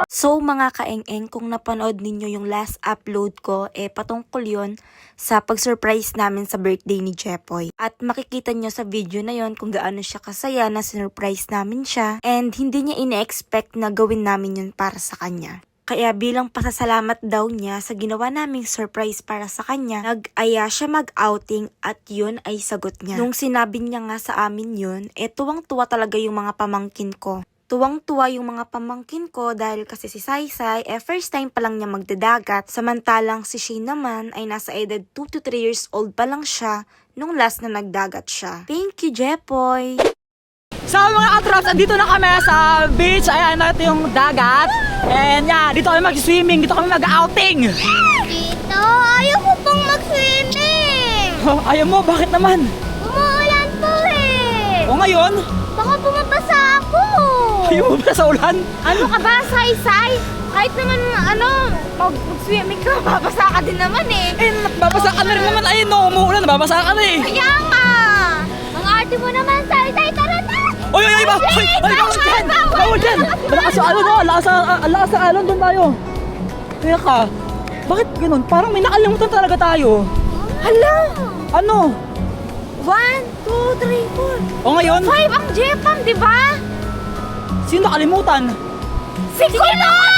So mga kaeng-eng, kung napanood ninyo yung last upload ko, patungkol yon sa pag-surprise namin sa birthday ni Jepoy. At makikita nyo sa video na yon kung gaano siya kasaya na sinurprise namin siya. And hindi niya ine-expect na gawin namin yun para sa kanya. Kaya bilang pasasalamat daw niya sa ginawa naming surprise para sa kanya, nag-aya siya mag-outing at yun ay sagot niya. Nung sinabi niya nga sa amin yun, tuwang-tuwa talaga yung mga pamangkin ko. Tuwang-tuwa yung mga pamangkin ko dahil kasi si Saysay, first time pa lang niya magdadagat. Samantalang si Shane naman ay nasa edad 2 to 3 years old pa lang siya nung last na nagdagat siya. Thank you, Jepoy! So mga katrops, andito na kami sa beach. Ayan, ito yung dagat. And yeah, dito kami mag-swimming, dito kami mag-outing. Tito, ayaw ko pang mag-swimming. Ayaw mo, bakit naman? Umuulan po eh. O ngayon? Baka bumabasa ako. Ayaw mo ba sa ulan? Ano ka ba, Saysay? Kahit naman mag-swimming ka, babasa ka din naman eh. Babasa ka na rin naman. Ayun, no, umuulan, babasa ka na eh. Kaya nga. Ang arte mo naman, Saysay, tara na. Oy, bawal dyan! Bawal dyan! Malakas sa alon, no? Lakas sa alon, doon tayo. Kaya ka, bakit ganun? Parang may nakalimutan talaga tayo. Hala! Ano? 1, 2, 3, 4. O ngayon? 5 ang Jepam, di ba? Sino nakalimutan? Si Kulot!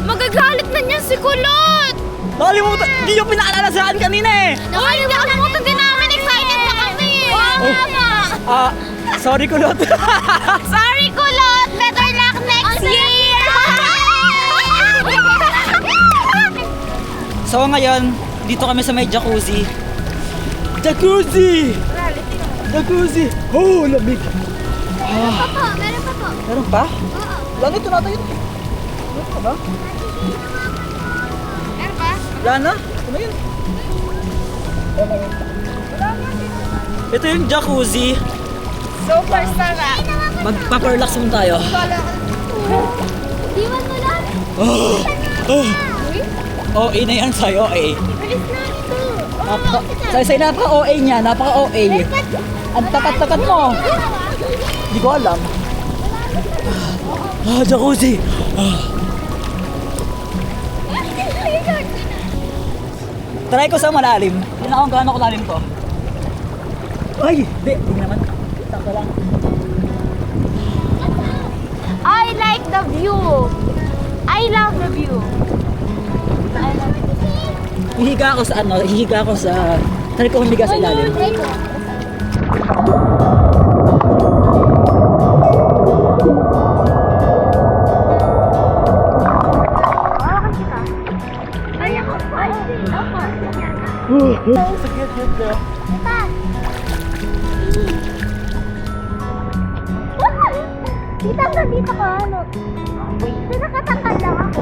Magagalit na niya si Kulot! Nakalimutan! Hindi yung pinaalala sa akin kanina eh! Nakalimutan din namin, excited na kami! Oo, mama! Sorry Kulot! Sorry, Kulot! Better luck next year! So ngayon, dito kami sa may jacuzzi. Jacuzzi! Oh, lamig! Meron pa po. Meron pa? Oo. Wala na, ito natin yun. Meron pa ba? Meron pa? Wala na? Ano yun? Ito yung jacuzzi. Super sarap. Magpa-relax muna tayo. Diwan mo lang. OA na yan sa'yo, OA. Bilis na ito. Say napaka-OA niya, napaka-OA. Ang takat-takat mo. Hindi ko alam. Jacuzzi. Try ko sa malalim. Hindi na akong gaano kalalim to. Ay, hindi naman. Takto lang. I like the view. I love the view. Hihiga ako sa try ko humiga sa ilalim. Tita, nandito ka, ano? Nakatangkal lang ako.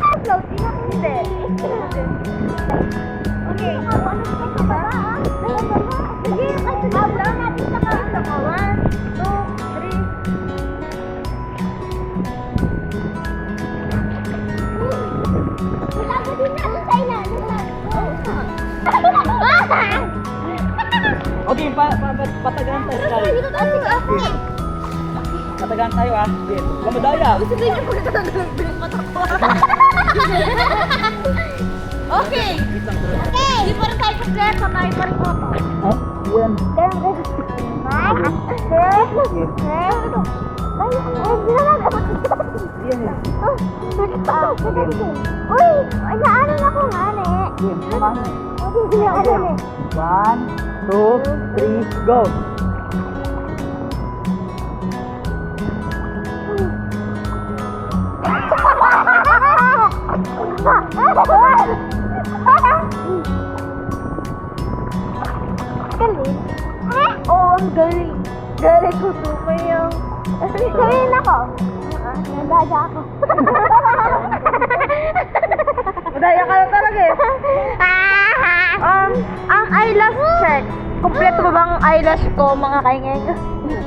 Upload, di na hindi. Okay. Ano sa ba? Sige, upload natin sa kanila ko. 1, 2, 3. Okay, patagaan tayo sa ilalim. Patagaan tayo ah. Sige, huwag madaya. Okay. Okay. Hindi pa rin tayo prepare. Kamay pa rin ko pa. Oh, yan. Uy, naanan ako nga, ne. Hindi ako dun eh. 1, 2, 3, go! Galing? Oo, ang galing. Galing ko super yung... Galing ako. Nandada ako. Madaya ka na talaga eh. Ang eyelash check. Kompleto ba bang eyelash ko, mga kaingeng?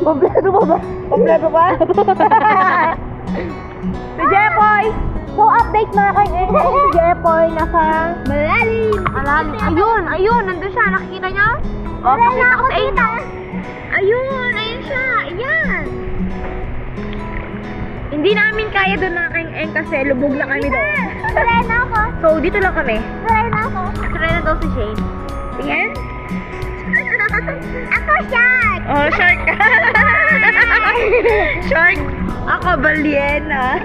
Kompleto ba ba? Kompleto ba? Si Jepoy! So, update mga kaingin, si Jepoy nasa malalim. Ayun, nandun siya. Nakikita niyo? Pakita ko sa inyo. Ayun siya. Ayan. Hindi namin kaya doon mga kaingin kasi lubog na kami doon. Try na ako. So, dito lang kami. Try na ako. Try na daw si Shane. Tingin? Ako shark! Oh, shark ka! Shark! Ako balyena!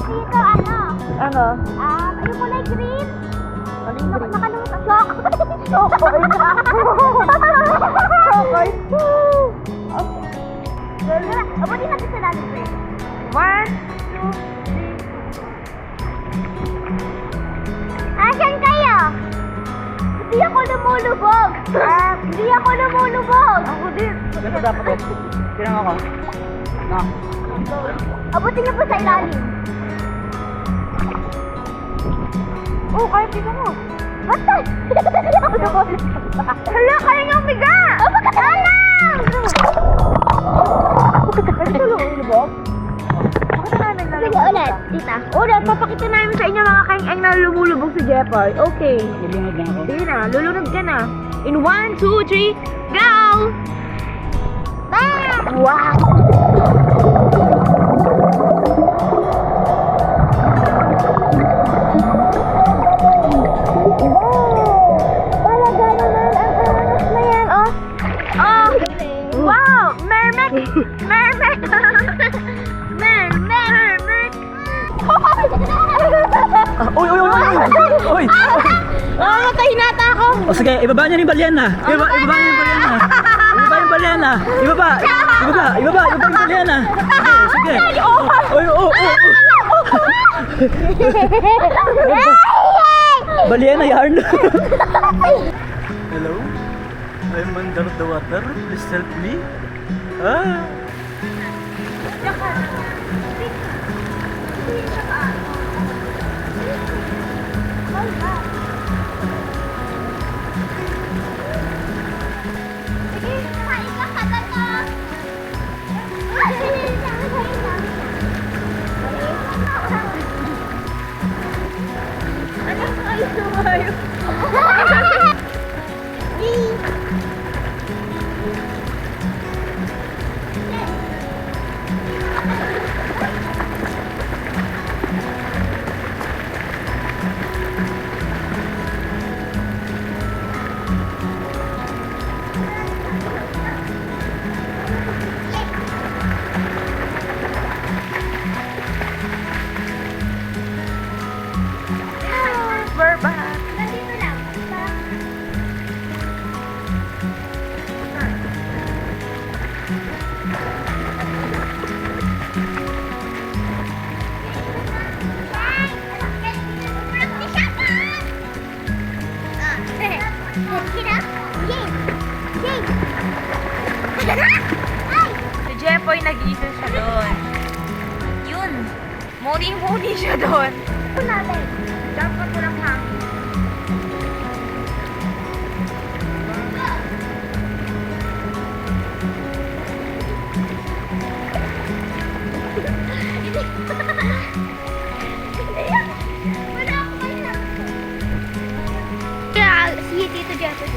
Dito ano? Ano? Yung kulay green? Ano yung green? Nakalimutan. Chocoy! Chocoy! Abutin natin sa lalim, friend. 1, 2, 3. Asan kayo? Hindi ako lumulubog. Hindi ako lumulubog. Ako din. Ganito dapat ako. Tirang ako. Na. Abutin niyo po sa ilalim. Oh, kahit dito mo. Basta! Hindi ako lumulubog. Hala, kaya niyo umiga! Alam! Pwede ka lumulubog? Sige ulit, tita. Ulit, papakita namin sa inyo mga kaing-ang na lumulubog si Jepoy. Okay. Lulunod lang ako. Sige na, lulunod ka na. In 1, 2, 3, go! Bam! Wow! Talaga naman ang angas na yan, oh! Oh! Wow! Mermaid! Mermaid! Mermaid! Uy! Uy! Natahinata ako! O sige, ibaba niyo yung balyena. Ibaba niyo yung balyena. Ibaba yung balyena. Ibaba yung balyena. Sige. Uy! Balyena yarn. Hello? I'm under the water. Please help me. We're back. Nandito lang. Si Jepoy nag-iisa siya doon. Yun. Muni siya doon. Dapat ko lang ha. Kaya si Tito Jepoy.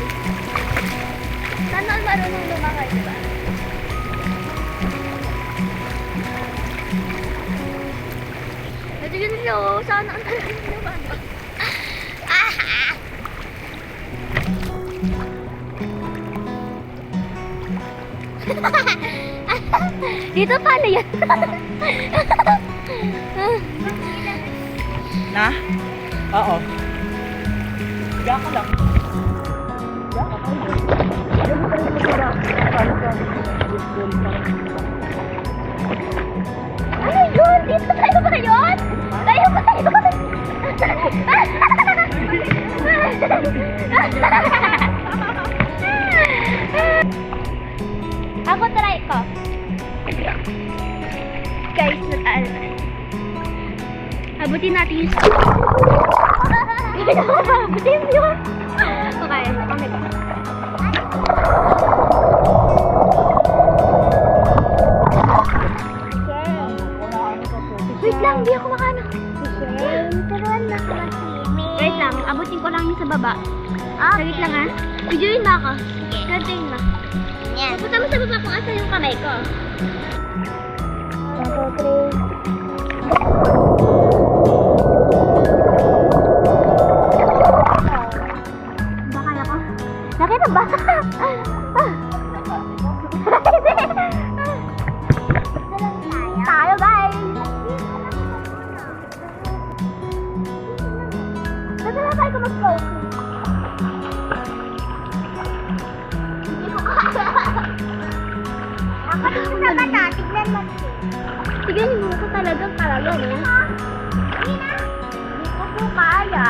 Sana marunong lumakay, diba? Ito yun siya, sana ang marunong lumakay. Dito pala yan. Na? Oo. Higa ka lang. Ano yun? Dito tayo ba yun? Tayo ba yun? Ako try ko. Guys, abutin natin yung abutin yun. Okay, kami ko. Wait lang, hindi ako makano. Turuan na ako mag-swimming. Wait lang, abutin ko lang yung sa baba. Saglit lang ha. Videoin mo ako. Gantayin mo. Yan. Pupunta mo sa baba kung asa yung kamay ko. 1, 2, 3. Baka ako. Nakita ba? Tayo guys! Nadala tayo ko mag-float. Hindi ko kaya. Ako dito sa bata, tignan mo. Tignan mo ko talagang no? Hindi ko po kaya.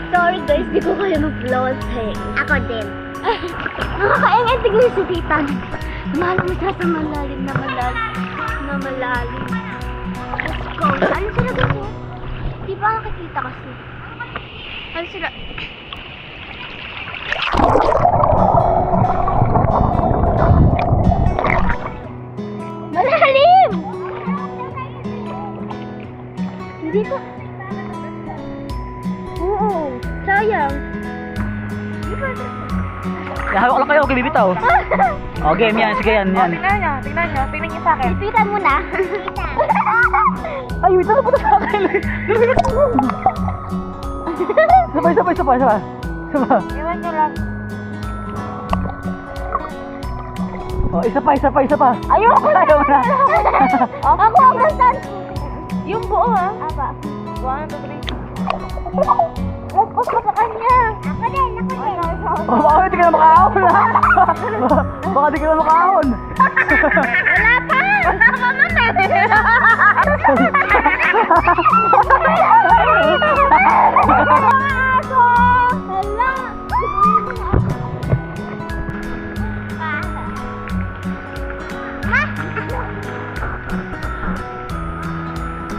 Sorry guys, di ko kaya mag-float. Ako din. Nakakaingay tignan si Tita. Mahal mo siya sa malalim na malalim. Let's go. Ano sila kasi? Di ba nakikita kasi? Ano sila? Malalim! Hindi ko. Oo. Sayang. Hawak lang kayo, okay, bibitaw. Oh, game yan, sige yan. Tingnan niyo sa akin. Ipitan mo na. Ay, wait, ano po sa akin? Sabay. Iwan niyo lang. Oh, isa pa. Ayoko na. Ayaw na. Ako ang nasaan. Yung buo ha. Apa. 1, 2, 3. Let's post ko sa kanya. Ako din. Oh, baka di ka na makaahon ha. Baka di ka na makaahon. Wala pa man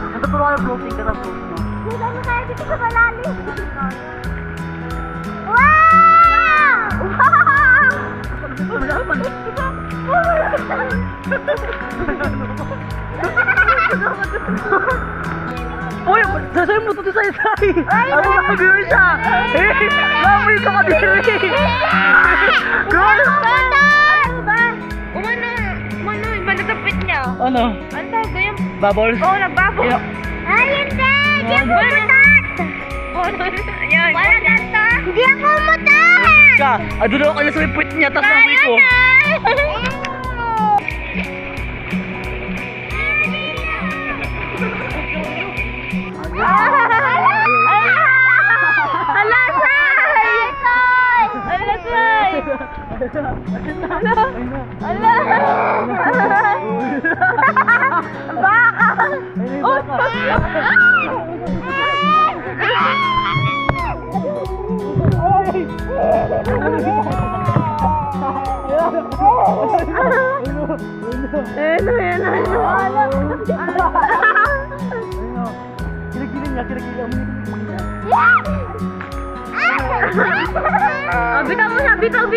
Natutuwa yung floating ka sa floating mo. Dito mo tayo dito sa malalim. Wow! Uy, sasayin mo ito sa isay. Ano ba gawin siya? Lamoy ka ka diri. Girl! Ano ba? Manatapit niya. Ano? Ano tawag ko yung... Bubbles? Oo, nagbabol. Ay, hindi! Hindi ako umutat! Yan. Wala ganito? Hindi ako umutat! Ka, ado daw ka na sa puwit niya, tapos namoy ko. Kilig-kilig niya. Bitaw mo na, bitaw!